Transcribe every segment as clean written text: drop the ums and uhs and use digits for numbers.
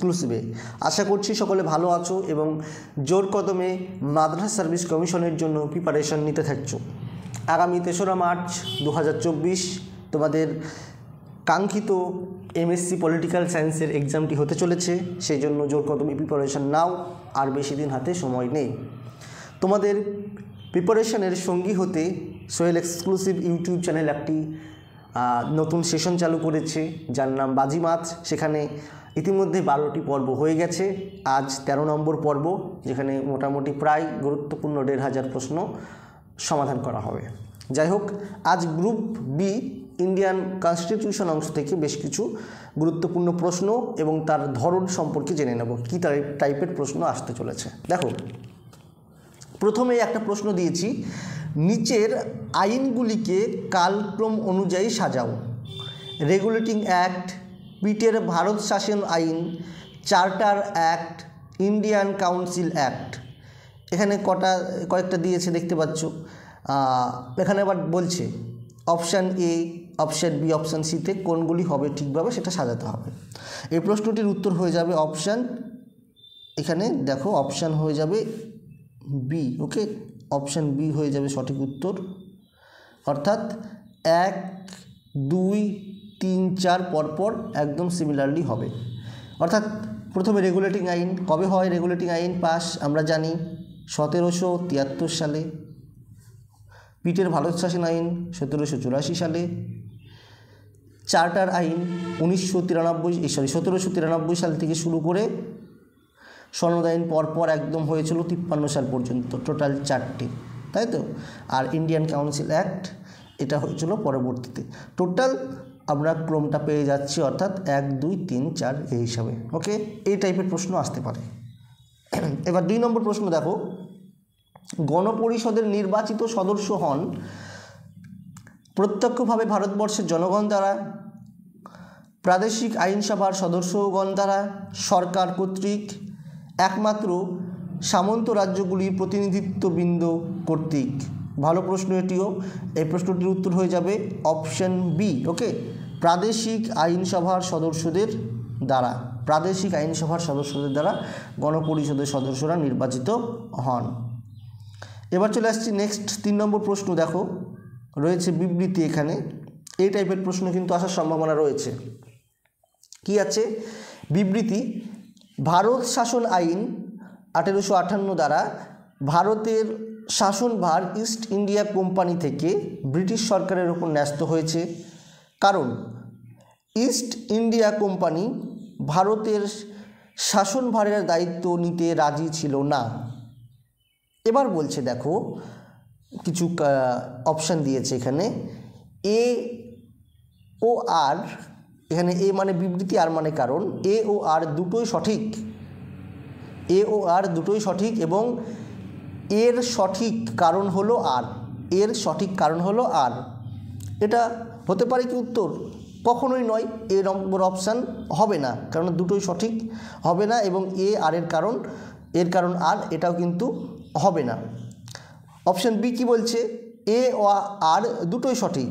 এক্সক্লুসিভে। আশা করছি সকলে ভালো আছো এবং জোর কদমে মাদ্রাসা সার্ভিস কমিশনের জন্য প্রিপারেশন নিতে থাকছো। আগামী 3রা মার্চ 2024 তোমাদের কাঙ্ক্ষিত এমএসসি পলিটিক্যাল সায়েন্সের এক্সামটি হতে চলেছে, সেই জন্য জোর কদমে প্রিপারেশন নাও, আর বেশি দিন হাতে সময় নেই। তোমাদের প্রিপারেশনের সঙ্গী হতে সোহেল এক্সক্লুসিভ ইউটিউব চ্যানেল একটি নতুন সেশন চালু করেছে, যার নাম বাজিমাত। সেখানে ইতিমধ্যে 12টি পর্ব হয়ে গেছে, আজ 13 নম্বর পর্ব, যেখানে মোটামুটি প্রায় গুরুত্বপূর্ণ 1500 প্রশ্ন সমাধান করা হবে। যাই হোক, আজ গ্রুপ বি ইন্ডিয়ান কনস্টিটিউশন অংশ থেকে বেশ কিছু গুরুত্বপূর্ণ প্রশ্ন এবং তার ধরন সম্পর্কে জেনে নেব, কী টাইপের প্রশ্ন আসতে চলেছে। দেখো, প্রথমে একটা প্রশ্ন দিয়েছি, নিচের আইনগুলিকে কালক্রম অনুযায়ী সাজাও। রেগুলেটিং অ্যাক্ট, পিটের ভারত শাসন আইন, charter act, Indian council act. এখানে কয়েকটা দিয়েছে দেখতে পাচ্ছ। এখানে আবার বলছে option A, option B, option সিতে কোনগুলি হবে ঠিকভাবে সেটা সাজাতে হবে। এই প্রশ্নটির উত্তর হয়ে যাবে অপশান, এখানে দেখো অপশান হয়ে যাবে বি। ওকে, অপশান বি হয়ে যাবে সঠিক উত্তর। অর্থাৎ 1, 2, 3, 4 পরপর একদম সিমিলারলি হবে। অর্থাৎ প্রথমে রেগুলেটিং আইন কবে হয়? রেগুলেটিং আইন পাস আমরা জানি 1773 সালে। পিটের ভারত শাসন আইন 1784 সালে। চার্টার আইন 1793 সাল থেকে শুরু করে সনদ আইন পরপর একদম হয়েছিল 53 সাল পর্যন্ত, টোটাল 4টি, তাই তো। আর ইন্ডিয়ান কাউন্সিল অ্যাক্ট এটা হয়েছিল পরবর্তীতে। টোটাল আমরা ক্রমটা পেয়ে যাচ্ছি, অর্থাৎ 1, 2, 3, 4 এই হিসাবে। ওকে, এই টাইপের প্রশ্ন আসতে পারে। এবার 2 নম্বর প্রশ্ন দেখো, গণপরিষদের নির্বাচিত সদস্য হন প্রত্যক্ষভাবে ভারতবর্ষের জনগণ দ্বারা, প্রাদেশিক আইনসভার সদস্যগণ দ্বারা, সরকার কর্তৃক, একমাত্র সামন্ত রাজ্যগুলির প্রতিনিধিত্ববৃন্দ কর্তৃক। ভালো প্রশ্ন এটিও। এই প্রশ্নটির উত্তর হয়ে যাবে অপশান বি। ওকে, প্রাদেশিক আইনসভার সদস্যদের দ্বারা, প্রাদেশিক আইনসভার সদস্যদের দ্বারা গণপরিষদের সদস্যরা নির্বাচিত হন। এবার চলে আসছি নেক্সট 3 নম্বর প্রশ্ন। দেখো, রয়েছে বিবৃতি। এখানে এই টাইপের প্রশ্ন কিন্তু আসার সম্ভাবনা রয়েছে। কি আছে? বিবৃতি, ভারত শাসন আইন 1858 দ্বারা ভারতের শাসনভার ইস্ট ইন্ডিয়া কোম্পানি থেকে ব্রিটিশ সরকারের ওপর ন্যস্ত হয়েছে, কারণ ইস্ট ইন্ডিয়া কোম্পানি ভারতের শাসনভারের দায়িত্ব নিতে রাজি ছিল না। এবার বলছে, দেখো কিছু অপশান দিয়েছে এখানে, এ ও আর, এখানে এ মানে বিবৃতি, আর মানে কারণ। এ ও আর দুটোই সঠিক, এ ও আর দুটোই সঠিক, এবং এর সঠিক কারণ হলো আর, এর সঠিক কারণ হলো আর। এটা হতে পারে কি উত্তর? কখনোই নয়, এ নম্বর অপশান হবে না, কারণ দুটোই সঠিক হবে না, এবং এ আর এর কারণ আর, এটাও কিন্তু হবে না। অপশান বি কি বলছে? এ ও আর দুটোই সঠিক,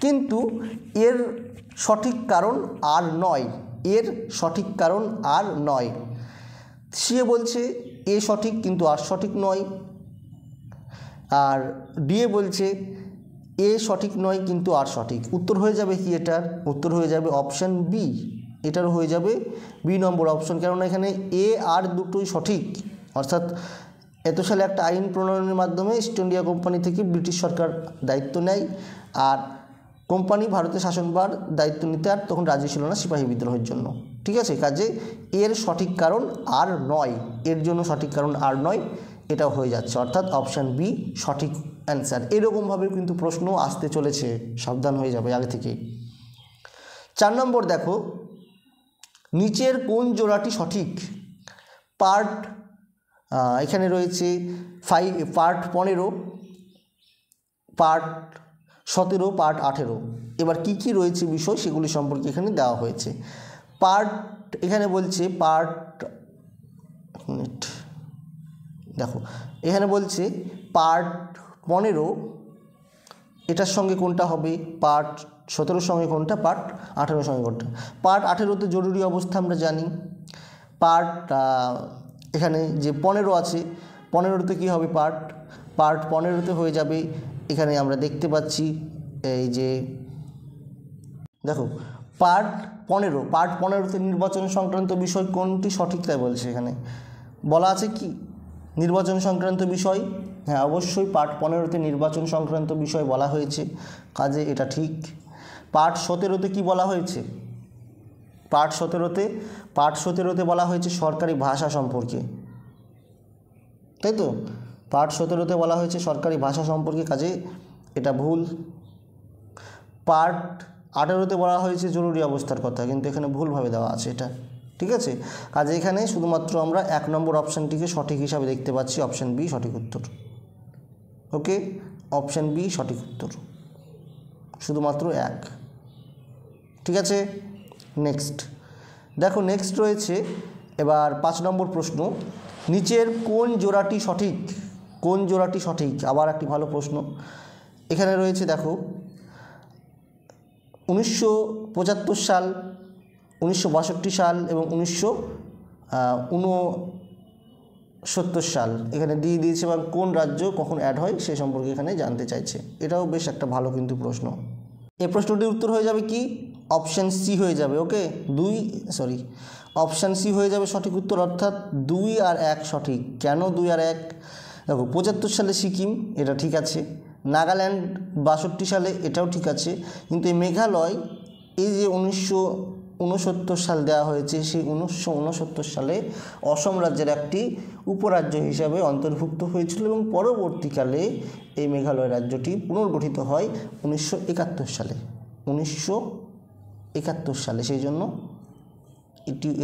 কিন্তু এর সঠিক কারণ আর নয়, এর সঠিক কারণ আর নয়। সে বলছে এ সঠিক কিন্তু আর সঠিক নয়। আর ডিএ বলছে এ সঠিক নয় কিন্তু আর সঠিক। উত্তর হয়ে যাবে কি এটার? উত্তর হয়ে যাবে অপশান বি। এটার হয়ে যাবে বি নম্বর অপশন, কারণ এখানে এ আর দুটোই সঠিক। অর্থাৎ এত সালে একটা আইন প্রণয়নের মাধ্যমে ইস্ট ইন্ডিয়া কোম্পানি থেকে ব্রিটিশ সরকার দায়িত্ব নেয়, আর কোম্পানি ভারতের শাসনভার দায়িত্ব নিতে আর তখন রাজি ছিল না সিপাহী বিদ্রোহের জন্য। ঠিক আছে, কাজে এর সঠিক কারণ আর নয়, এর জন্য সঠিক কারণ আর নয়, এটাও হয়ে যাচ্ছে। অর্থাৎ অপশান বি সঠিক অ্যান্সার। এরকমভাবে কিন্তু প্রশ্ন আসতে চলেছে, সাবধান হয়ে যাবে আগে থেকেই। 4 নম্বর দেখো, নিচের কোন জোড়াটি সঠিক? পার্ট এখানে রয়েছে পার্ট 15, পার্ট 17, পার্ট 18। এবার কি কি রয়েছে বিষয় সেগুলি সম্পর্কে এখানে দেওয়া হয়েছে। পার্ট এখানে বলছে দেখো এখানে বলছে পার্ট 15, এটার সঙ্গে কোনটা হবে? পার্ট 17 সঙ্গে কোনটা, পার্ট 18 সঙ্গে কোনটা। পার্ট 18তে জরুরি অবস্থা আমরা জানি। পার্ট এখানে যে 15 আছে, 15তে কী হবে, পার্ট 15তে হয়ে যাবে, এখানে আমরা দেখতে পাচ্ছি এই যে দেখো পার্ট 15তে নির্বাচন সংক্রান্ত বিষয় কোনটি সঠিক তাই বলছে। এখানে বলা আছে কি নির্বাচন সংক্রান্ত বিষয়, হ্যাঁ অবশ্যই পার্ট 15তে নির্বাচন সংক্রান্ত বিষয় বলা হয়েছে, কাজে এটা ঠিক। পার্ট 17তে কি বলা হয়েছে, পার্ট 17তে বলা হয়েছে সরকারি ভাষা সম্পর্কে, তাই তো, পার্ট 17তে বলা হয়েছে সরকারি ভাষা সম্পর্কে, কাজে এটা ভুল। পার্ট 18তে বলা হয়েছে জরুরি অবস্থার কথা, কিন্তু এখানে ভুলভাবে দেওয়া আছে এটা, ঠিক আছে। কাজে এখানে শুধুমাত্র আমরা 1 নম্বর অপশানটিকে সঠিক হিসাবে দেখতে পাচ্ছি, অপশান বি সঠিক উত্তর। ওকে, অপশান বি সঠিক উত্তর, শুধুমাত্র 1, ঠিক আছে। নেক্সট দেখো, নেক্সট রয়েছে এবার 5 নম্বর প্রশ্ন, নিচের কোন জোড়াটি সঠিক, কোন জোড়াটি সঠিক, আবার একটি ভালো প্রশ্ন। এখানে রয়েছে দেখো 1975 সাল, 1962 সাল এবং 1969 সাল এখানে দিয়ে দিয়েছে, এবং কোন রাজ্য কখন অ্যাড হয় সে সম্পর্কে এখানে জানতে চাইছে। এটাও বেশ একটা ভালো কিন্তু প্রশ্ন। এই প্রশ্নটির উত্তর হয়ে যাবে কি, অপশান সি হয়ে যাবে। ওকে, অপশান সি হয়ে যাবে সঠিক উত্তর, অর্থাৎ 2 আর 1 সঠিক। কেন 2 আর 1, দেখো 75 সালে সিকিম, এটা ঠিক আছে। নাগাল্যান্ড 62 সালে, এটাও ঠিক আছে। কিন্তু এই মেঘালয়, এই যে 1969 সাল দেওয়া হয়েছে, সেই 1969 সালে অসম রাজ্যের একটি উপরাজ্য হিসাবে অন্তর্ভুক্ত হয়েছিল, এবং পরবর্তীকালে এই মেঘালয় রাজ্যটি পুনর্গঠিত হয় 1971 সালে, 1971 সালে। সেই জন্য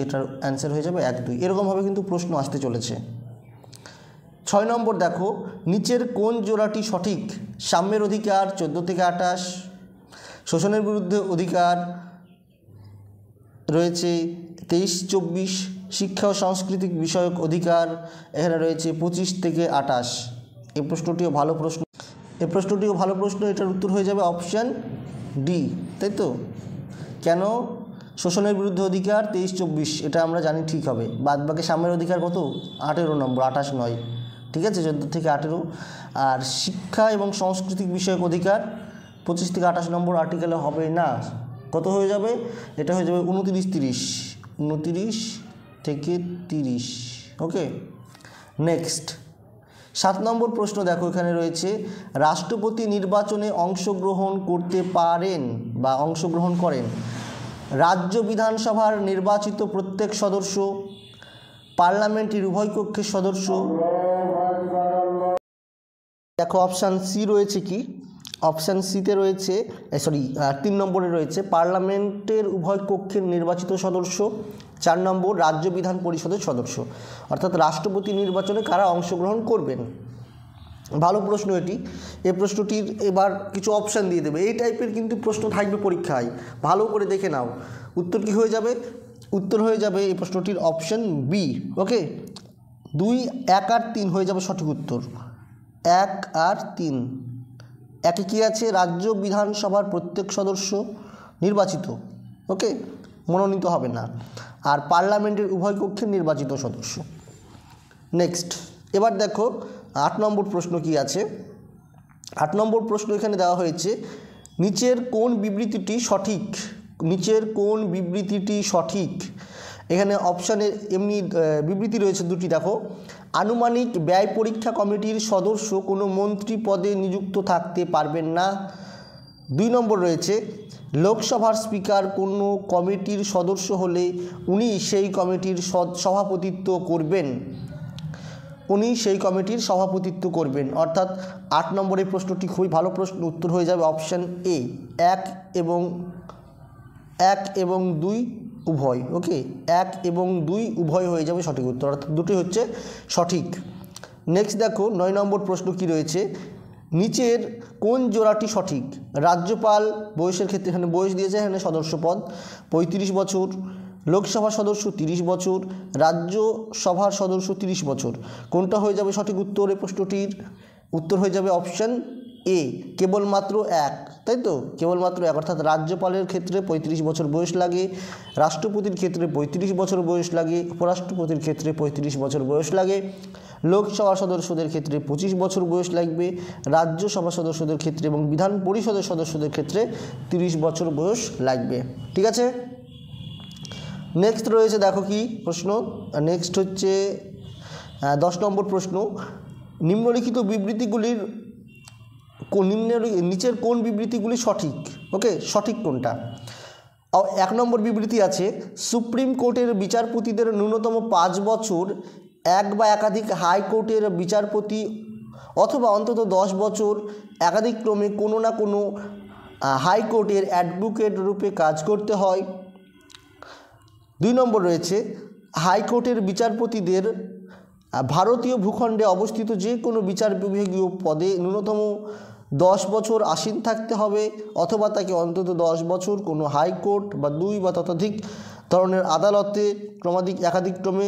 এটার অ্যান্সার হয়ে যাবে 1, 2। এরকমভাবে কিন্তু প্রশ্ন আসতে চলেছে। 6 নম্বর দেখো, নিচের কোন জোড়াটি সঠিক, সাম্যের অধিকার 14 থেকে 28, শোষণের বিরুদ্ধে অধিকার রয়েছে 23-24, শিক্ষা ও সাংস্কৃতিক বিষয়ক অধিকার এখানে রয়েছে 25 থেকে 28। এই প্রশ্নটিও ভালো প্রশ্ন, এটার উত্তর হয়ে যাবে অপশান ডি, তাই তো। কেন শোষণের বিরুদ্ধে অধিকার 23-24, এটা আমরা জানি ঠিক হবে। বাদবাকি সাম্যের অধিকার কত, 18 নম্বর, 28 নয়, ঠিক আছে, 14 থেকে 18। আর শিক্ষা এবং সাংস্কৃতিক বিষয়ক অধিকার 25 থেকে 28 নম্বর আর্টিকেলে হবে না, কত হয়ে যাবে, এটা হয়ে যাবে 29 থেকে 30। ওকে, নেক্সট 7 নম্বর প্রশ্ন দেখো, এখানে রয়েছে রাষ্ট্রপতি নির্বাচনে অংশগ্রহণ করতে পারেন বা অংশগ্রহণ করেন রাজ্য বিধানসভার নির্বাচিত প্রত্যেক সদস্য, পার্লামেন্টের উভয় কক্ষের সদস্য। দেখো অপশান সি রয়েছে কি, অপশান সিতে রয়েছে 3 নম্বরে রয়েছে পার্লামেন্টের উভয় কক্ষের নির্বাচিত সদস্য, 4 নম্বর রাজ্য বিধান পরিষদের সদস্য। অর্থাৎ রাষ্ট্রপতি নির্বাচনে কারা অংশগ্রহণ করবেন। ভালো প্রশ্ন এটি। এই প্রশ্নটির এবার কিছু অপশান দিয়ে দেবে, এই টাইপের কিন্তু প্রশ্ন থাকবে পরীক্ষায়, ভালো করে দেখে নাও। উত্তর কি হয়ে যাবে, উত্তর হয়ে যাবে এই প্রশ্নটির অপশান বি। ওকে, 2, 1 আর 3 হয়ে যাবে সঠিক উত্তর, 1 আর 3। একে কী আছে, রাজ্য বিধানসভার প্রত্যেক সদস্য নির্বাচিত, ওকে, মনোনীত হবে না, আর পার্লামেন্টের উভয় কক্ষের নির্বাচিত সদস্য। নেক্সট এবার দেখো 8 নম্বর প্রশ্ন কি আছে। 8 নম্বর প্রশ্ন এখানে দেওয়া হয়েছে, নিচের কোন বিবৃতিটি সঠিক, নিচের কোন বিবৃতিটি সঠিক। এখানে অপশানে এমনি বিবৃতি রয়েছে 2টি, দেখো আনুমানিক ব্যয় পরীক্ষা কমিটির সদস্য কোনো মন্ত্রী পদে নিযুক্ত থাকতে পারবেন না। 2 নম্বর রয়েছে লোকসভার স্পিকার কোনো কমিটির সদস্য হলে উনি সেই কমিটির সভাপতিত্ব করবেন, অর্থাৎ 8 নম্বরের প্রশ্নটি খুবই ভালো প্রশ্ন, উত্তর হয়ে যাবে অপশান এ, 1 এবং 2 উভয়। ওকে, 1 এবং 2 উভয় হয়ে যাবে সঠিক উত্তর, অর্থাৎ দুটি হচ্ছে সঠিক। নেক্সট দেখো 9 নম্বর প্রশ্ন কি রয়েছে, নিচের কোন জোড়াটি সঠিক। রাজ্যপাল বয়সের ক্ষেত্রে এখানে বয়স দিয়েছে, এখানে সদস্য পদ 35 বছর, লোকসভার সদস্য 30 বছর, রাজ্যসভার সদস্য 30 বছর। কোনটা হয়ে যাবে সঠিক উত্তর এই প্রশ্নটির, উত্তর হয়ে যাবে অপশান এ কেবলমাত্র এক, তাই তো, কেবলমাত্র এক, অর্থাৎ রাজ্যপালের ক্ষেত্রে 35 বছর বয়স লাগে, রাষ্ট্রপতির ক্ষেত্রে 35 বছর বয়স লাগে, উপরাষ্ট্রপতির ক্ষেত্রে 35 বছর বয়স লাগে, লোকসভা সদস্যদের ক্ষেত্রে 25 বছর বয়স লাগবে, রাজ্যসভা সদস্যদের ক্ষেত্রে এবং বিধান পরিষদের সদস্যদের ক্ষেত্রে 30 বছর বয়স লাগবে। ঠিক আছে, নেক্সট রয়েছে দেখো কি প্রশ্ন, নেক্সট হচ্ছে 10 নম্বর প্রশ্ন, নিম্নলিখিত বিবৃতিগুলির নিচের কোন বিবৃতিগুলি সঠিক? ওকে, সঠিক কোনটা? 1 নম্বর বিবৃতি আছে, সুপ্রিম কোর্টের বিচারপতিদের ন্যূনতম 5 বছর এক বা একাধিক হাইকোর্টের বিচারপতি অথবা অন্তত 10 বছর একাধিক ক্রমে কোনো না কোনো হাইকোর্টের অ্যাডভোকেট রূপে কাজ করতে হয়। 2 নম্বর রয়েছে, হাইকোর্টের বিচারপতিদের ভারতীয় ভূখণ্ডে অবস্থিত যে কোনো বিচার বিভাগীয় পদে ন্যূনতম 10 বছর আসীন থাকতে হবে অথবা তাকে অন্তত 10 বছর কোনো হাইকোর্ট বা 2 বা ততোধিক ধরনের আদালতে একাধিক্রমে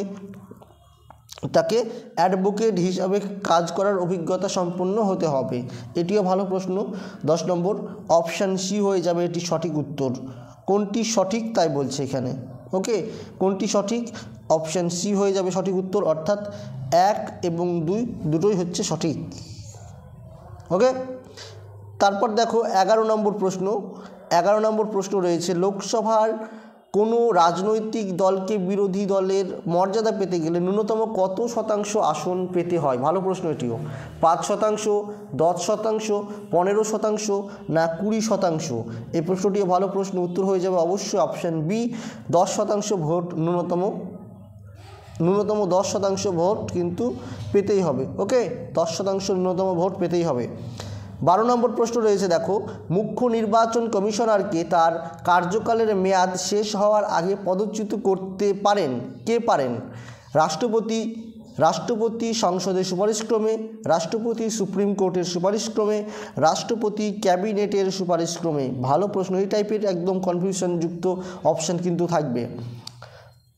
তাকে অ্যাডভোকেট হিসাবে কাজ করার অভিজ্ঞতা সম্পন্ন হতে হবে। এটিও ভালো প্রশ্ন। 10 নম্বর অপশান সি হয়ে যাবে এটি সঠিক উত্তর। কোনটি সঠিক তাই বলছে এখানে। ওকে, কোনটি সঠিক? অপশান সি হয়ে যাবে সঠিক উত্তর, অর্থাৎ 1 এবং 2 দুটোই হচ্ছে সঠিক। ওকে, তারপর দেখো 11 নম্বর প্রশ্ন। 11 নম্বর প্রশ্ন রয়েছে, লোকসভার কোনো রাজনৈতিক দলকে বিরোধী দলের মর্যাদা পেতে গেলে ন্যূনতম কত শতাংশ আসন পেতে হয়? ভালো প্রশ্ন এটিও। 5%, 10%, 15% না 20%? এই প্রশ্নটিও ভালো প্রশ্ন। উত্তর হয়ে যাবে অবশ্যই অপশান বি, 10% ভোট ন্যূনতম 10% ভোট কিন্তু পেতেই হবে। ওকে, 10% ন্যূনতম ভোট পেতেই হবে। 12 নম্বর প্রশ্ন রয়েছে দেখো, মুখ্য নির্বাচন কমিশনারকে তার কার্যকালের মেয়াদ শেষ হওয়ার আগে পদচ্যুত করতে পারেন কে পারেন? রাষ্ট্রপতি সংসদের সুপারিশক্রমে, রাষ্ট্রপতি সুপ্রিম কোর্টের সুপারিশক্রমে, রাষ্ট্রপতি ক্যাবিনেটের সুপারিশক্রমে? ভালো প্রশ্ন। এই টাইপের একদম কনফিউশনযুক্ত অপশান কিন্তু থাকবে।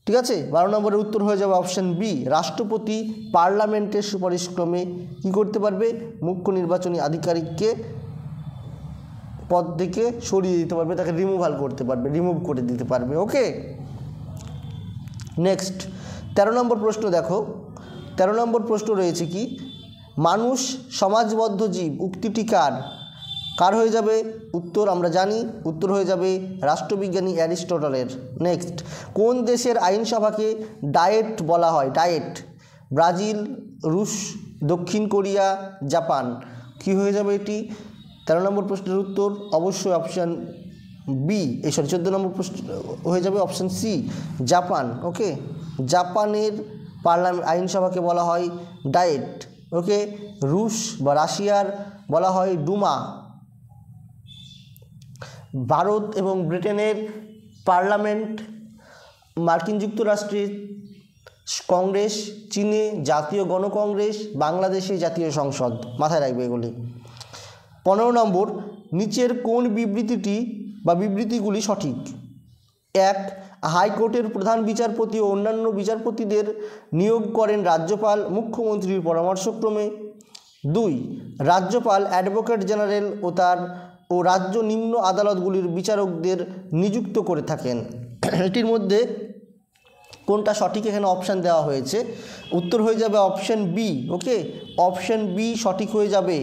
ঠিক আছে, 12 নম্বরের উত্তর হয়ে যাবে অপশান বি, রাষ্ট্রপতি পার্লামেন্টের সুপারিশক্রমে কী করতে পারবে? মুখ্য নির্বাচনী আধিকারিককে পদ থেকে সরিয়ে দিতে পারবে, তাকে রিমুভ করে দিতে পারবে। ওকে, নেক্সট 13 নম্বর প্রশ্ন দেখো। 13 নম্বর প্রশ্ন রয়েছে কি, মানুষ সমাজবদ্ধ জীব উক্তিটি কার হয়ে যাবে? উত্তর আমরা জানি, উত্তর হয়ে যাবে রাষ্ট্রবিজ্ঞানী অ্যারিস্টটলের। নেক্সট, কোন দেশের আইনসভাকে ডায়েট বলা হয়? ডায়েট। ব্রাজিল, রুশ, দক্ষিণ কোরিয়া, জাপান? কি হয়ে যাবে এটি? 13 নম্বর প্রশ্নের উত্তর অবশ্যই অপশান বি, 14 নম্বর প্রশ্ন হয়ে যাবে অপশান সি, জাপান। ওকে, জাপানের আইনসভাকে বলা হয় ডায়েট। ওকে, রুশ বা রাশিয়ার বলা হয় ডুমা। ভারত এবং ব্রিটেনের পার্লামেন্ট, মার্কিন যুক্তরাষ্ট্রের কংগ্রেস, চীনে জাতীয় গণকংগ্রেস, বাংলাদেশে জাতীয় সংসদ। মাথায় রাখবে এগুলি। 15 নম্বর, নিচের কোন বিবৃতিটি বা বিবৃতিগুলি সঠিক? 1, হাইকোর্টের প্রধান বিচারপতি ও অন্যান্য বিচারপতিদের নিয়োগ করেন রাজ্যপাল মুখ্যমন্ত্রীর পরামর্শক্রমে। 2, রাজ্যপাল অ্যাডভোকেট জেনারেল ও রাজ্য নিম্ন আদালতগুলির বিচারকদের নিযুক্ত করে থাকেন। এটির মধ্যে কোনটা সঠিক এখানে অপশান দেওয়া হয়েছে? উত্তর হয়ে যাবে অপশান বি। ওকে, অপশান বি সঠিক হয়ে যাবে।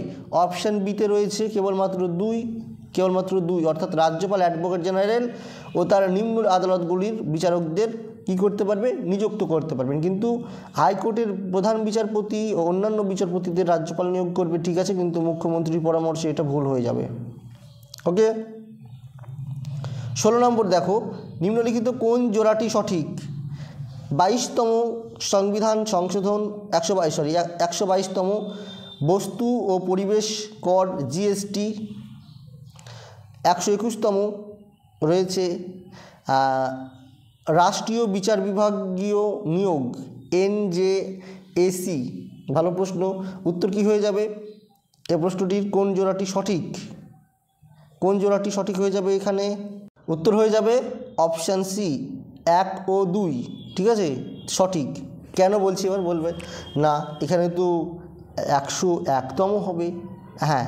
অপশান বিতে রয়েছে কেবলমাত্র 2, অর্থাৎ রাজ্যপাল অ্যাডভোকেট জেনারেল ও তার নিম্ন আদালতগুলির বিচারকদের কী করতে পারবে? নিযুক্ত করতে পারবেন। কিন্তু হাইকোর্টের প্রধান বিচারপতি ও অন্যান্য বিচারপতিদের রাজ্যপাল নিয়োগ করবে, ঠিক আছে, কিন্তু মুখ্যমন্ত্রীর পরামর্শে এটা ভুল হয়ে যাবে। ওকে, 16 নম্বর দেখো, নিম্নলিখিত কোন জোড়াটি সঠিক? 22তম সংবিধান সংশোধন 122তম বস্তু ও পরিবেশ কর জিএসটি, 121তম রয়েছে রাষ্ট্রীয় বিচার বিভাগীয় নিয়োগ NJAC। ভালো প্রশ্ন। উত্তর কি হয়ে যাবে এই প্রশ্নটির? কোন জোড়াটি সঠিক? কোন জোড়াটি সঠিক হয়ে যাবে এখানে? উত্তর হয়ে যাবে অপশান সি, 1 ও 2। ঠিক আছে, সঠিক। কেন বলছি এবার বলবে না, এখানে তো 101তম হবে, হ্যাঁ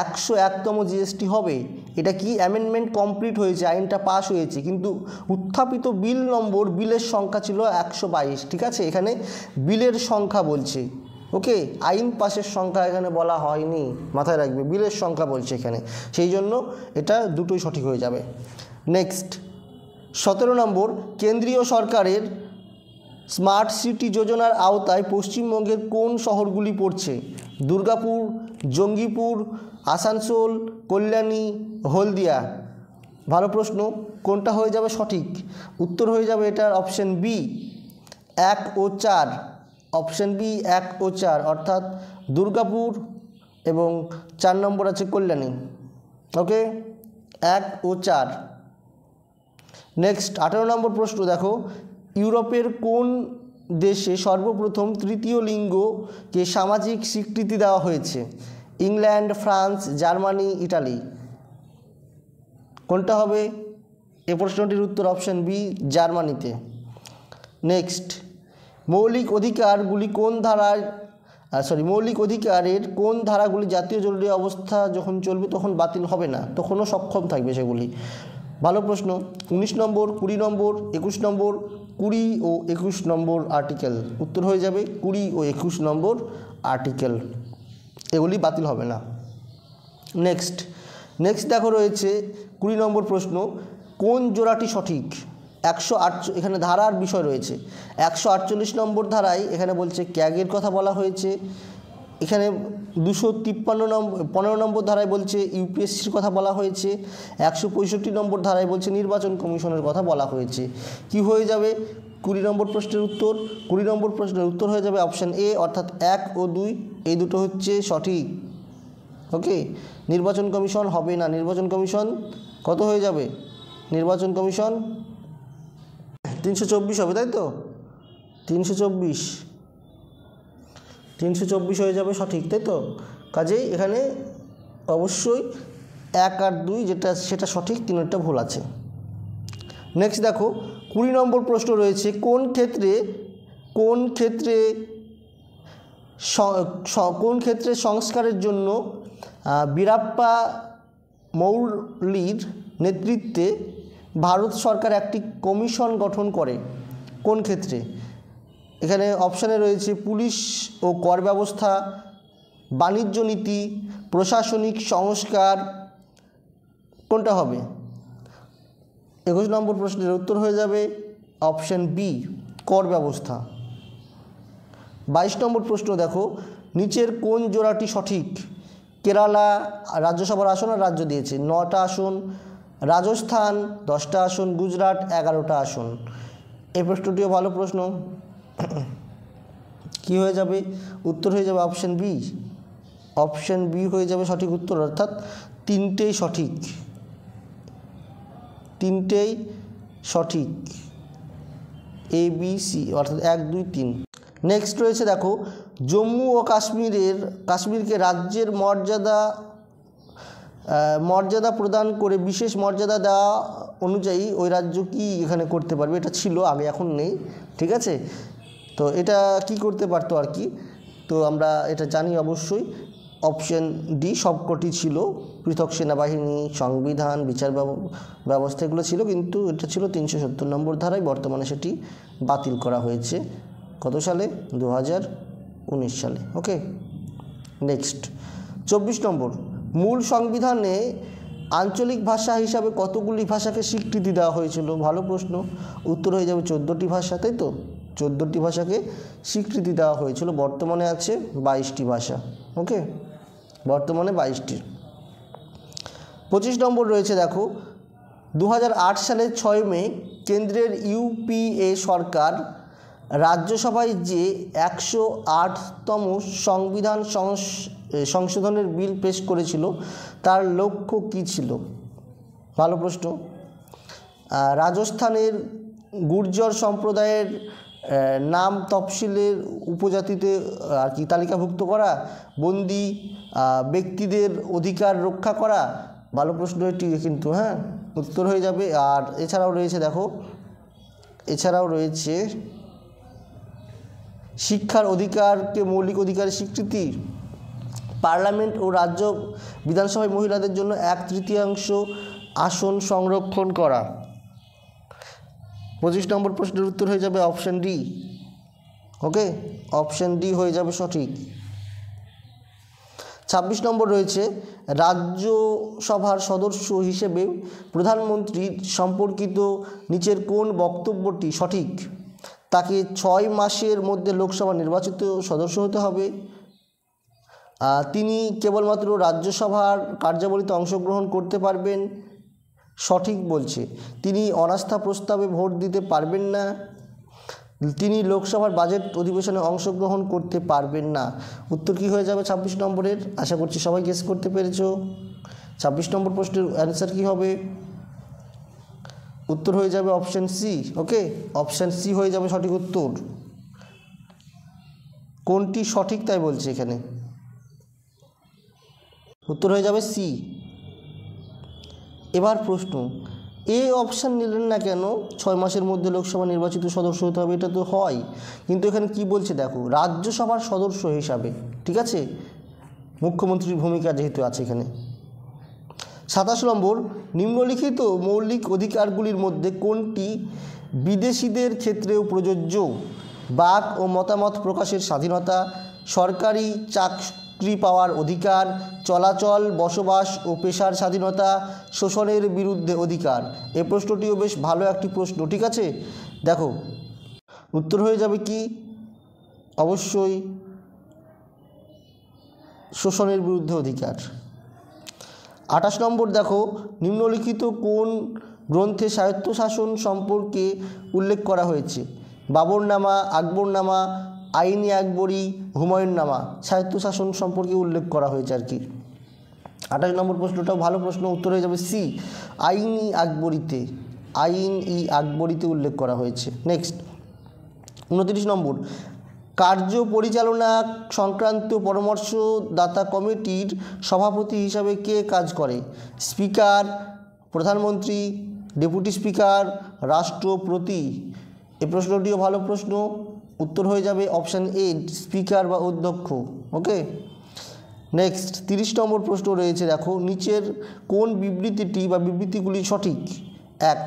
101তম জিএসটি হবে। এটা কি অ্যামেন্ডমেন্ট কমপ্লিট হয়েছে, আইনটা পাস হয়েছে, কিন্তু উত্থাপিত বিলের সংখ্যা ছিল 122। ঠিক আছে, এখানে বিলের সংখ্যা বলছে, ওকে, আইন পাশের সংখ্যা এখানে বলা হয়নি, মাথায় রাখবে, বিলের সংখ্যা বলছে এখানে, সেই জন্য এটা দুটোই সঠিক হয়ে যাবে। নেক্সট 17 নম্বর, কেন্দ্রীয় সরকারের স্মার্ট সিটি যোজনার আওতায় পশ্চিমবঙ্গের কোন শহরগুলি পড়ছে? দুর্গাপুর, জঙ্গিপুর, আসানসোল, কল্যাণী, হলদিয়া। ভালো প্রশ্ন, কোনটা হয়ে যাবে সঠিক? উত্তর হয়ে যাবে এটার অপশন বি 1 ও 4। অপশন বি 1 ও 4, অর্থাৎ দুর্গাপুর এবং 4 নম্বর আছে কল্যাণী। ওকে, 1 ও 4। নেক্সট 18 নম্বর প্রশ্ন দেখো, ইউরোপের কোন দেশে সর্বপ্রথম তৃতীয় লিঙ্গকে সামাজিক স্বীকৃতি দেওয়া হয়েছে? England, France, Germany, Italy. কোনটা হবে? এই প্রশ্নটির উত্তর অপশন বি, জার্মানিতে। নেক্সট, মৌলিক অধিকারগুলি কোন ধারায় মৌলিক অধিকারের কোন ধারাগুলি জাতীয় জরুরি অবস্থা যখন চলবে তখন বাতিল হবে না, তখনও সক্ষম থাকবে সেগুলি? ভালো প্রশ্ন। 19 নম্বর, 20 নম্বর, 21 নম্বর, 20 ও 21 নম্বর আর্টিকেল। উত্তর হয়ে যাবে 20 ও 21 নম্বর আর্টিকেল, এগুলি বাতিল হবে না। নেক্সট দেখো রয়েছে 20 নম্বর প্রশ্ন, কোন জোড়াটি সঠিক? 108, এখানে ধারার বিষয় রয়েছে। 148 নম্বর ধারায় এখানে বলছে ক্যাগের কথা বলা হয়েছে। এখানে 253 নম্বর ধারায় বলছে ইউপিএসসির কথা বলা হয়েছে। 165 নম্বর ধারায় বলছে নির্বাচন কমিশনের কথা বলা হয়েছে। কি হয়ে যাবে 20 নম্বর প্রশ্নের উত্তর? 20 নম্বর প্রশ্নের উত্তর হয়ে যাবে অপশান এ, অর্থাৎ 1 ও 2, এই দুটো হচ্ছে সঠিক। ওকে, নির্বাচন কমিশন হবে না। নির্বাচন কমিশন কত হয়ে যাবে? নির্বাচন কমিশন 324 হবে, তাই তো? 324 হয়ে যাবে সঠিক, তাই তো? কাজেই এখানে অবশ্যই 1 আর 2 সেটা সঠিক, 3টা ভুল আছে। নেক্সট দেখো 20 নম্বর প্রশ্ন রয়েছে, কোন ক্ষেত্রে সংস্কারের জন্য বীরাপ্পা মৌলির নেতৃত্বে ভারত সরকার একটি কমিশন গঠন করে? কোন ক্ষেত্রে? এখানে অপশানে রয়েছে পুলিশ ও কর ব্যবস্থা, বাণিজ্য নীতি, প্রশাসনিক সংস্কার। কোনটা হবে? 21 নম্বর প্রশ্নের উত্তর হয়ে যাবে অপশান বি, কর ব্যবস্থা। 22 নম্বর প্রশ্ন দেখো, নিচের কোন জোড়াটি সঠিক? কেরালা রাজ্যসভার আসন আর রাজ্য দিয়েছে 9টা আসন, রাজস্থান 10টা আসন, গুজরাট 11টা আসন। এই প্রশ্নটিও ভালো প্রশ্ন। কি হয়ে যাবে? উত্তর হয়ে যাবে অপশান বি। অপশান বি হয়ে যাবে সঠিক উত্তর, অর্থাৎ 3টেই সঠিক, 3টেই সঠিক, এ বি সি, অর্থাৎ 1 2 3। নেক্সট রয়েছে দেখো, জম্মু ও কাশ্মীরকে রাজ্যের মর্যাদা প্রদান করে বিশেষ মর্যাদা দেওয়া অনুযায়ী ওই রাজ্য কি এখানে করতে পারবে? এটা ছিল আগে, এখন নেই। ঠিক আছে, তো এটা কি করতে পারতো আর কি, তো আমরা এটা জানি অবশ্যই। অপশন ডি সবকটি ছিল, পৃথক সেনাবাহিনী, সংবিধান, বিচার ব্যবস্থা এগুলো ছিল, কিন্তু এটা ছিল 370 নম্বর ধারায়। বর্তমানে সেটি বাতিল করা হয়েছে কত সালে? 2019 সালে। ওকে, নেক্সট 24 নম্বর, মূল সংবিধানে আঞ্চলিক ভাষা হিসাবে কতগুলি ভাষাকে স্বীকৃতি দেওয়া হয়েছিল? ভালো প্রশ্ন। উত্তর হয়ে যাবে 14টি ভাষা, তাই তো? 14টি ভাষাকে স্বীকৃতি দেওয়া হয়েছিল। বর্তমানে আছে 22টি ভাষা। ওকে, বর্তমানে 22টি। 25 নম্বর রয়েছে দেখো, 2008 সালের 6 মে কেন্দ্রের ইউপিএ সরকার রাজ্যসভায় যে 108তম সংবিধান সংশোধনের বিল পেশ করেছিল তার লক্ষ্য কী ছিল? ভালো প্রশ্ন। রাজস্থানের গুর্জর সম্প্রদায়ের নাম তফসিলের উপজাতিতে আর কি তালিকাভুক্ত করা, বন্দি ব্যক্তিদের অধিকার রক্ষা করা। ভালো প্রশ্ন এটি কিন্তু, হ্যাঁ, উত্তর হয়ে যাবে। আর এছাড়াও রয়েছে দেখো, এছাড়াও রয়েছে শিক্ষার অধিকারকে মৌলিক অধিকারের স্বীকৃতি, পার্লামেন্ট ও রাজ্য বিধানসভায় মহিলাদের জন্য 1/3 আসন সংরক্ষণ করা। 25 নম্বর প্রশ্নের উত্তর হয়ে যাবে অপশান ডি। ওকে, অপশান ডি হয়ে যাবে সঠিক। 26 নম্বর রয়েছে রাজ্যসভার সদস্য হিসেবে প্রধানমন্ত্রী সম্পর্কিত নিচের কোন বক্তব্যটি সঠিক? তাকে 6 মাসের মধ্যে লোকসভা নির্বাচিত সদস্য হতে হবে, তিনি কেবলমাত্র রাজ্যসভার কার্যাবলীতে অংশগ্রহণ করতে পারবেন, সঠিক বলছে তিনি অনাস্থা প্রস্তাবে ভোট দিতে পারবেন না, তিনি লোকসভার বাজেট অধিবেশনে অংশগ্রহণ করতে পারবেন না। উত্তর কী হয়ে যাবে 26 নম্বরের? আশা করছি সবাই গেস করতে পেরেছো। 26 নম্বর প্রশ্নের অ্যান্সার কী হবে? উত্তর হয়ে যাবে অপশান সি। ওকে, অপশান সি হয়ে যাবে সঠিক উত্তর। কোনটি সঠিক তাই বলছে এখানে, উত্তর হয়ে যাবে সি। এবার প্রশ্ন, এ অপশান নিলেন না কেন? 6 মাসের মধ্যে লোকসভা নির্বাচিত সদস্য হতে হবে, এটা তো হয়, কিন্তু এখানে কি বলছে দেখো, রাজ্যসভার সদস্য হিসাবে, ঠিক আছে, মুখ্যমন্ত্রীর ভূমিকা যেহেতু আছে এখানে। 27 নম্বর, নিম্নলিখিত মৌলিক অধিকারগুলির মধ্যে কোনটি বিদেশিদের ক্ষেত্রেও প্রযোজ্য? বাক ও মতামত প্রকাশের স্বাধীনতা, সরকারি চাকরি পাওয়ার অধিকার, চলাচল, বসবাস ও পেশার স্বাধীনতা, শোষণের বিরুদ্ধে অধিকার। এই প্রশ্নটিও বেশ ভালো একটি প্রশ্ন, ঠিক আছে। দেখো উত্তর হয়ে যাবে কি? অবশ্যই শোষণের বিরুদ্ধে অধিকার। 28 নম্বর দেখো, নিম্নলিখিত কোন গ্রন্থে স্বায়ত্তশাসন সম্পর্কে উল্লেখ করা হয়েছে? বাবরনামা, আকবরনামা, আইনি আকবরী, হুমায়ুননামা। স্বায়ত্তশাসন সম্পর্কে উল্লেখ করা হয়েছে আর কি। 28 নম্বর প্রশ্নটাও ভালো প্রশ্ন, উত্তর হয়ে যাবে সি, আইনি আকবরীতে, আইন-ই আকবরীতে উল্লেখ করা হয়েছে। নেক্সট 29 নম্বর, কার্য পরিচালনা সংক্রান্ত পরামর্শদাতা কমিটির সভাপতি হিসাবে কে কাজ করে? স্পিকার, প্রধানমন্ত্রী, ডেপুটি স্পিকার, রাষ্ট্রপতি। এই প্রশ্নটিও ভালো প্রশ্ন, উত্তর হয়ে যাবে অপশান এ, স্পিকার বা অধ্যক্ষ। ওকে, নেক্সট 30 নম্বর প্রশ্ন রয়েছে, দেখো নিচের কোন বিবৃতিটি বা বিবৃতিগুলি সঠিক? 1,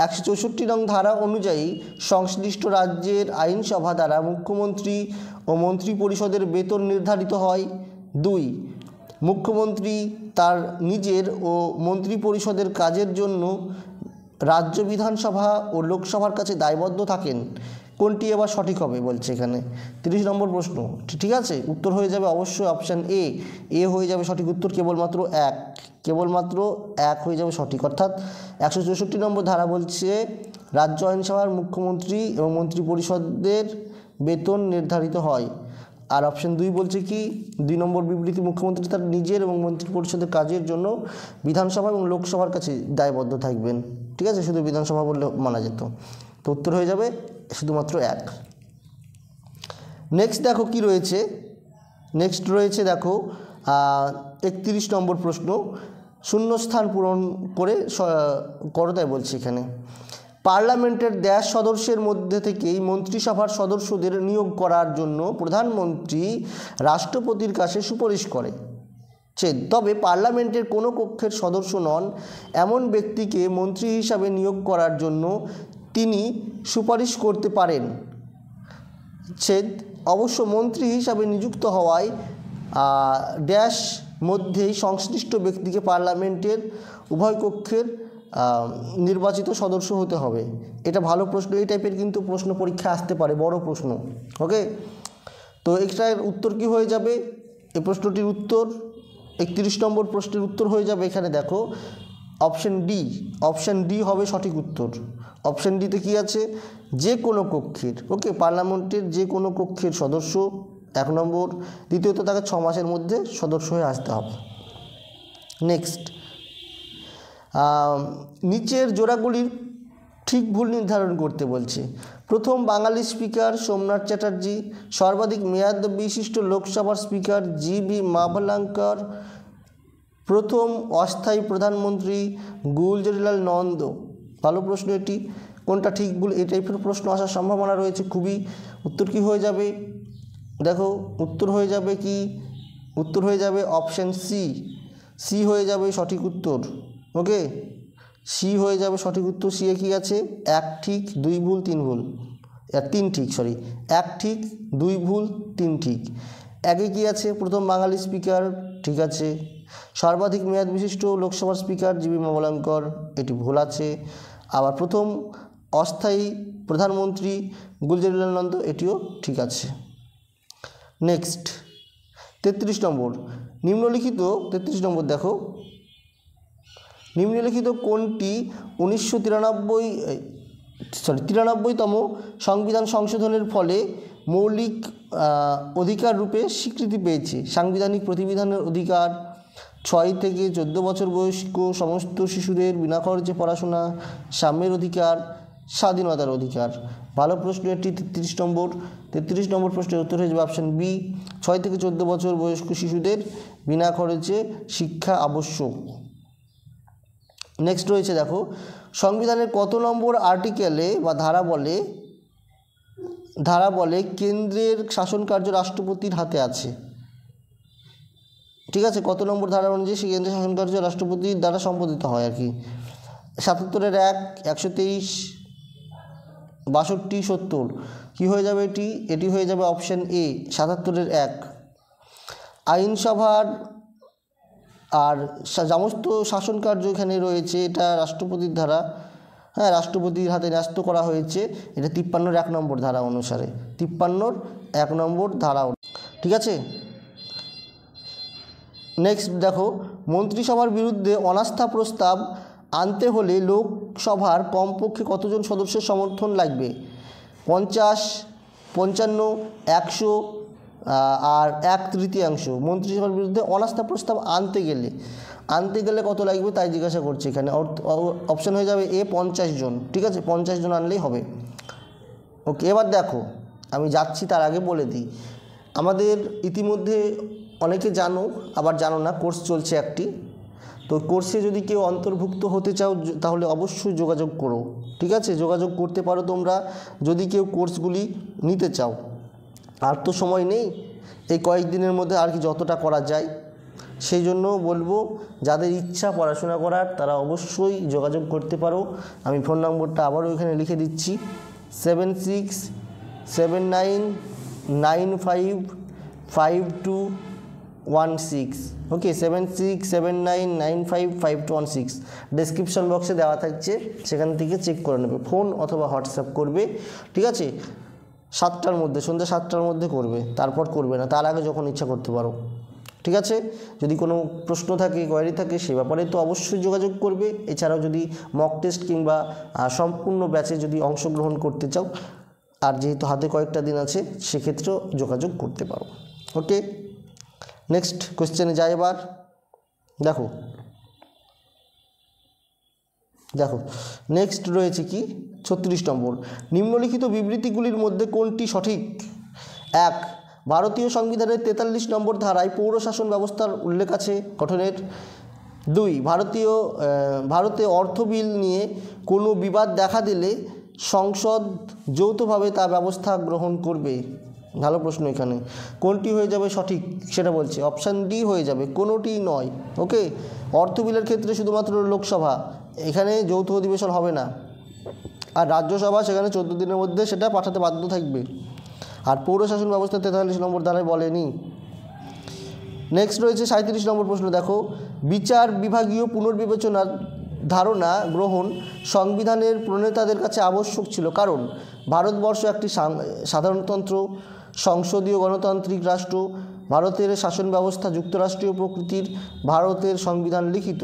164 নং ধারা অনুযায়ী সংশ্লিষ্ট রাজ্যের আইনসভা দ্বারা মুখ্যমন্ত্রী ও মন্ত্রী পরিষদের বেতন নির্ধারিত হয়। 2, মুখ্যমন্ত্রী তার নিজের ও মন্ত্রী পরিষদের কাজের জন্য রাজ্য বিধানসভা ও লোকসভার কাছে দায়বদ্ধ থাকেন। কোনটি এবার সঠিক হবে বলছে এখানে? 30 নম্বর প্রশ্ন, ঠিক আছে। উত্তর হয়ে যাবে অবশ্যই অপশান এ, এ হয়ে যাবে সঠিক উত্তর। কেবলমাত্র এক হয়ে যাবে সঠিক, অর্থাৎ 164 নম্বর ধারা বলছে রাজ্য আইনসভার মুখ্যমন্ত্রী এবং মন্ত্রী পরিষদের বেতন নির্ধারিত হয়। আর অপশান 2 বলছে কি, 2 নম্বর বিবৃতি, মুখ্যমন্ত্রী তার নিজের এবং মন্ত্রী পরিষদের কাজের জন্য বিধানসভা এবং লোকসভার কাছে দায়বদ্ধ থাকবেন। ঠিক আছে, শুধু বিধানসভা বললে মানা যেত। তো উত্তর হয়ে যাবে শুধুমাত্র 1। নেক্সট দেখো কি রয়েছে, নেক্সট রয়েছে দেখো 31 নম্বর প্রশ্ন, শূন্যস্থান পূরণ করো তাই বলছে এখানে। পার্লামেন্টের দেশ সদস্যের মধ্যে থেকেই মন্ত্রিসভার সদস্যদের নিয়োগ করার জন্য প্রধানমন্ত্রী রাষ্ট্রপতির কাছে সুপারিশ করে। তবে পার্লামেন্টের কোনো কক্ষের সদস্য নন এমন ব্যক্তিকে মন্ত্রী হিসাবে নিয়োগ করার জন্য তিনি সুপারিশ করতে পারেন। অবশ্য মন্ত্রী হিসাবে নিযুক্ত হওয়ায় ড্যাশ মধ্যেই সংশ্লিষ্ট ব্যক্তিকে পার্লামেন্টের উভয় কক্ষের নির্বাচিত সদস্য হতে হবে। এটা ভালো প্রশ্ন, এই টাইপের কিন্তু প্রশ্ন পরীক্ষা আসতে পারে, বড় প্রশ্ন। ওকে, তো এটার উত্তর কি হয়ে যাবে? এই প্রশ্নটির উত্তর 31 নম্বর প্রশ্নের উত্তর হয়ে যাবে এখানে দেখো অপশান ডি। অপশান ডি হবে সঠিক উত্তর। অপশান ডিতে কি আছে? যে কোনো কক্ষের, ওকে, পার্লামেন্টের যে কোনো কক্ষের সদস্য 1 নম্বর। দ্বিতীয়ত তাকে 6 মাসের মধ্যে সদস্য হয়ে আসতে হবে। নেক্সট, নিচের জোড়াগুলির ঠিক ভুল নির্ধারণ করতে বলছে। প্রথম বাঙালি স্পিকার সোমনাথ চ্যাটার্জি, সর্বাধিক মেয়াদ বিশিষ্ট লোকসভার স্পিকার জি.ভি. মাভলাঙ্কর, প্রথম অস্থায়ী প্রধানমন্ত্রী গুলজারিলাল নন্দ। ভালো প্রশ্ন এটি, কোনটা ঠিক ভুল এই টাইপের প্রশ্ন আসার সম্ভাবনা রয়েছে খুবই। উত্তর কি হয়ে যাবে? দেখো উত্তর হয়ে যাবে কি উত্তর হয়ে যাবে অপশান সি হয়ে যাবে সঠিক উত্তর। ওকে, সি হয়ে যাবে সঠিক উত্তর। সি এ কী আছে? এক ঠিক, দুই ভুল, তিন ভুল, তিন ঠিক, সরি, এক ঠিক, দুই ভুল, তিন ঠিক। একে কী আছে? প্রথম বাঙালি স্পিকার, ঠিক আছে। সর্বাধিক মেয়াদ বিশিষ্ট লোকসভার স্পিকার জিবি মামলাঙ্কর, এটি ভুল আছে। আবার প্রথম অস্থায়ী প্রধানমন্ত্রী গুলজারিলাল নন্দ, এটিও ঠিক আছে। নেক্সট 33 নম্বর, নিম্নলিখিত 33 নম্বর দেখো, নিম্নলিখিত কোনটি 93তম সংবিধান সংশোধনের ফলে মৌলিক অধিকার রূপে স্বীকৃতি পেয়েছে? সাংবিধানিক প্রতিবিধানের অধিকার, 6 থেকে 14 বছর বয়স্ক সমস্ত শিশুদের বিনা খরচে পড়াশোনা, সাম্যের অধিকার, স্বাধীনতার অধিকার। ভালো প্রশ্ন এটি। 33 নম্বর প্রশ্নের উত্তর হয়ে যাবে অপশান বি, 6 থেকে 14 বছর বয়স্ক শিশুদের বিনা খরচে শিক্ষা আবশ্যক। নেক্সট রয়েছে দেখো, সংবিধানের কত নম্বর আর্টিকেলে বা ধারা বলে কেন্দ্রের শাসন কার্য রাষ্ট্রপতির হাতে আছে? ঠিক আছে, কত নম্বর ধারা অনুযায়ী সেই কেন্দ্রের শাসন কার্য রাষ্ট্রপতির দ্বারা সম্পাদিত হয় আর কি? 77-এর 1, 123, 62, 70। কী হয়ে যাবে এটি? এটি হয়ে যাবে অপশান এ, 77-এর 1। আইনসভার আর সমস্ত শাসন কার্য এখানে রয়েছে, এটা রাষ্ট্রপতির ধারা, হ্যাঁ, রাষ্ট্রপতির হাতে ন্যস্ত করা হয়েছে। এটা 53-এর 1 নম্বর ধারা অনুসারে, 53-এর 1 নম্বর ধারা, ঠিক আছে। নেক্সট দেখো, মন্ত্রিসভার বিরুদ্ধে অনাস্থা প্রস্তাব আনতে হলে লোকসভার কমপক্ষে কতজন সদস্যের সমর্থন লাগবে? 50, 55, 100 আর 1/3। মন্ত্রিসভার বিরুদ্ধে অনাস্থা প্রস্তাব আনতে গেলে কত লাগবে তাই জিজ্ঞাসা করছে এখানে। অপশান হয়ে যাবে এ, 50 জন, ঠিক আছে, 50 জন আনলেই হবে। ওকে, এবার দেখো, আমি যাচ্ছি তার আগে বলে দিই, আমাদের ইতিমধ্যে অনেকে জানো আবার জানো না, কোর্স চলছে একটি। তো কোর্সে যদি কেউ অন্তর্ভুক্ত হতে চাও তাহলে অবশ্যই যোগাযোগ করো, ঠিক আছে, যোগাযোগ করতে পারো তোমরা যদি কেউ কোর্সগুলি নিতে চাও। আর তো সময় নেই এই কয়েকদিনের মধ্যে, আর কি যতটা করা যায়, সেই জন্য বলবো যাদের ইচ্ছা পড়াশোনা করার তারা অবশ্যই যোগাযোগ করতে পারো। আমি ফোন নম্বরটা আবারও এখানে লিখে দিচ্ছি, 7679955216। ওকে, 7679955216 ডেসক্রিপশন বক্সে দেওয়া থাকছে, সেখান থেকে চেক করে নেবে, ফোন অথবা হোয়াটসঅ্যাপ করবে, ঠিক আছে। 7টার মধ্যে, সন্ধ্যা 7টার মধ্যে করবে, তারপর করবে না, তার আগে যখন ইচ্ছা করতে পারো, ঠিক আছে। যদি কোনো প্রশ্ন থাকে, কোয়ারি থাকে, সে ব্যাপারে তো অবশ্যই যোগাযোগ করবে। এছাড়াও যদি মক টেস্ট কিংবা সম্পূর্ণ ব্যাচে যদি অংশগ্রহণ করতে চাও, আর যেহেতু হাতে কয়েকটা দিন আছে, সেক্ষেত্রেও যোগাযোগ করতে পারো। ওকে, নেক্সট কোশ্চেনে যাই। এবার দেখো নেক্সট রয়েছে কি 36 নম্বর, নিম্নলিখিত বিবৃতিগুলির মধ্যে কোনটি সঠিক? 1, ভারতীয় সংবিধানের 43 নম্বর ধারায় পৌরশাসন ব্যবস্থার উল্লেখ আছে গঠনের। 2, ভারতে অর্থ বিল নিয়ে কোনো বিবাদ দেখা দিলে সংসদ যৌথভাবে তা ব্যবস্থা গ্রহণ করবে। ভালো প্রশ্ন, এখানে কোনটি হয়ে যাবে সঠিক সেটা বলছে, অপশান ডি হয়ে যাবে, কোনোটি নয়। ওকে, অর্থ বিলের ক্ষেত্রে শুধুমাত্র লোকসভা, এখানে যৌথ অধিবেশন হবে না, আর রাজ্যসভা সেখানে 14 দিনের মধ্যে সেটা পাঠাতে বাধ্য থাকবে। আর পৌরশাসন ব্যবস্থা 43 নম্বর ধারায় বলেনি। নেক্সট রয়েছে 37 নম্বর প্রশ্ন, দেখো, বিচার বিভাগীয় পুনর্বিবেচনার ধারণা গ্রহণ সংবিধানের প্রণেতাদের কাছে আবশ্যক ছিল, কারণ ভারতবর্ষ একটি সাধারণতন্ত্র, সংসদীয় গণতান্ত্রিক রাষ্ট্র, ভারতের শাসন ব্যবস্থা যুক্তরাষ্ট্রীয় প্রকৃতির, ভারতের সংবিধান লিখিত।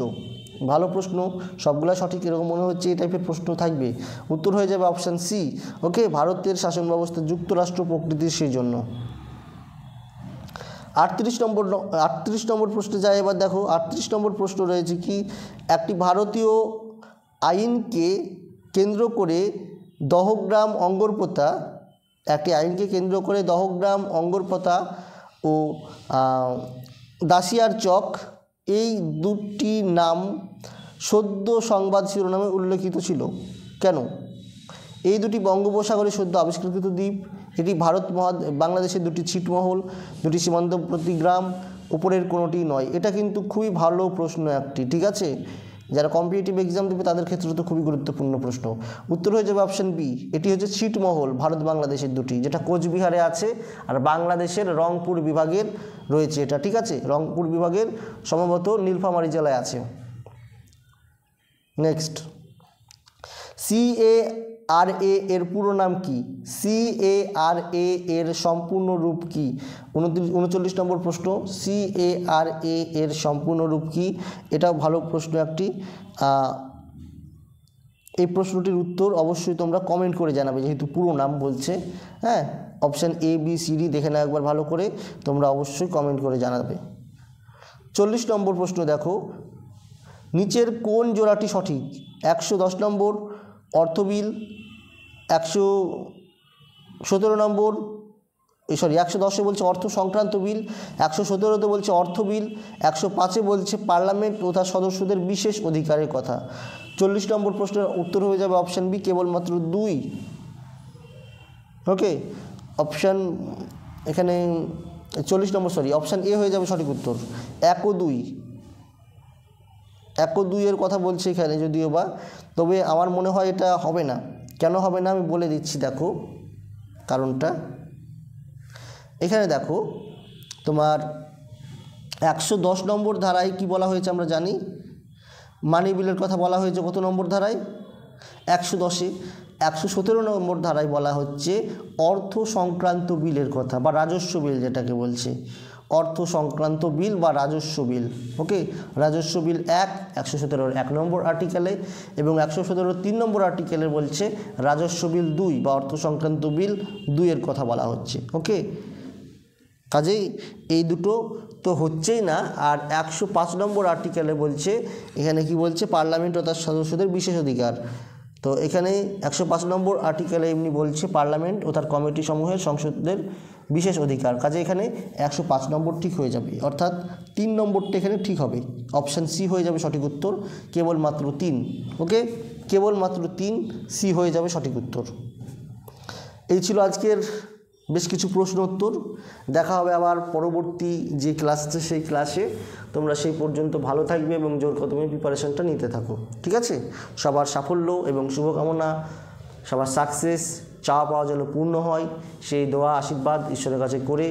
ভালো প্রশ্ন, সবগুলা সঠিক এরকম মনে হচ্ছে, এই টাইপের প্রশ্ন থাকবে। উত্তর হয়ে যাবে অপশান সি। ওকে, ভারতের শাসন ব্যবস্থা যুক্তরাষ্ট্র প্রকৃতির, সেই জন্য। 38 নম্বর প্রশ্নে যায়। এবার দেখো 38 নম্বর প্রশ্ন রয়েছে কি, একটি ভারতীয় আইনকে কেন্দ্র করে দহগ্রাম অঙ্গরপোতা ও দাসিয়ার চক, এই দুটি নাম সদ্য সংবাদ শিরোনামে উল্লেখিত ছিল কেন? এই দুটি বঙ্গোপসাগরে সদ্য আবিষ্কৃত দ্বীপ, এটি বাংলাদেশের দুটি ছিটমহল, দুটি সীমান্তবর্তী গ্রাম, উপরের কোনোটি নয়। এটা কিন্তু খুবই ভালো প্রশ্ন একটি, ঠিক আছে, যারা কম্পিটিটিভ এক্সাম দেবে তাদের ক্ষেত্রে তো খুবই গুরুত্বপূর্ণ প্রশ্ন। উত্তর হয়ে যাবে অপশান বি, এটি হচ্ছে ছিটমহল, ভারত বাংলাদেশের দুটি, যেটা কোচবিহারে আছে আর বাংলাদেশের রংপুর বিভাগের রয়েছে এটা, ঠিক আছে, রংপুর বিভাগের সম্ভবত নীলফামারী জেলায় আছে। নেক্সট, CARA এর পুরো নাম কি? CARA এর সম্পূর্ণ রূপ কি? 39 নম্বর প্রশ্ন, CARA এর সম্পূর্ণ রূপ কি? এটাও ভালো প্রশ্ন একটি। এই প্রশ্নটির উত্তর অবশ্যই তোমরা কমেন্ট করে জানাবে, যেহেতু পুরো নাম বলছে। হ্যাঁ, অপশান ABCD দেখে নাও একবার ভালো করে, তোমরা অবশ্যই কমেন্ট করে জানাবে। 40 নম্বর প্রশ্ন দেখো, নিচের কোন জোড়াটি সঠিক? 110 নম্বর অর্থবিল, 117 নম্বর 110-এ বলছে অর্থ সংক্রান্ত বিল, 117-তে বলছে অর্থ বিল, 105-এ বলছে পার্লামেন্ট ও তার সদস্যদের বিশেষ অধিকারের কথা। 40 নম্বর প্রশ্নের উত্তর হয়ে যাবে অপশান বি, কেবলমাত্র 2। ওকে, অপশান এখানে 40 নম্বর অপশান এ হয়ে যাবে সঠিক উত্তর, 1 ও 2। 1 ও 2 এর কথা বলছে এখানে যদিও বা, তবে আমার মনে হয় এটা হবে না। কেন হবে না আমি বলে দিচ্ছি, দেখো কারণটা। এখানে দেখো তোমার 110 নম্বর ধারায় কি বলা হয়েছে আমরা জানি, মানি বিলের কথা বলা হয়েছে কত নম্বর ধারায়? 110-এ। 117 নম্বর ধারায় বলা হচ্ছে অর্থ সংক্রান্ত বিলের কথা, বা রাজস্ব বিল যেটাকে বলছে, অর্থ সংক্রান্ত বিল বা রাজস্ব বিল। ওকে, রাজস্ব বিল 117-র 1 নম্বর আর্টিকেলে, এবং 117-র 3 নম্বর আর্টিকেলে বলছে রাজস্ব বিল 2 বা অর্থ সংক্রান্ত বিল 2 এর কথা বলা হচ্ছে। ওকে, কাজেই এই দুটো তো হচ্ছেই না। আর 105 নম্বর আর্টিকেলে বলছে, এখানে কি বলছে, পার্লামেন্ট ও তার সদস্যদের বিশেষ অধিকার। তো এখানে 105 নম্বর আর্টিকেলে এমনি বলছে পার্লামেন্ট ও তার কমিটি সমূহের সংসদের বিশেষ অধিকার। কাজে এখানে 105 নম্বর ঠিক হয়ে যাবে, অর্থাৎ 3 নম্বরটা এখানে ঠিক হবে, অপশান সি হয়ে যাবে সঠিক উত্তর, কেবলমাত্র 3। ওকে, কেবলমাত্র 3, সি হয়ে যাবে সঠিক উত্তর। এই ছিল আজকের বেশ কিছু প্রশ্ন উত্তর। দেখা হবে আবার পরবর্তী যে ক্লাস আছে সেই ক্লাসে। তোমরা সেই পর্যন্ত ভালো থাকবে এবং জোর কদমে প্রিপারেশনটা নিতে থাকো, ঠিক আছে। সবার সাফল্য এবং শুভকামনা, সবার সাকসেস চাওয়া পাওয়া যেন পূর্ণ হয়, সেই দোয়া আশীর্বাদ ঈশ্বরের কাছে করে,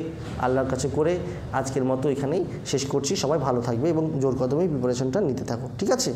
আল্লাহর কাছে করে আজকের মতো এখানেই শেষ করছি। সবাই ভালো থাকবে এবং জোর কদমে প্রিপারেশনটা নিতে থাকো, ঠিক আছে।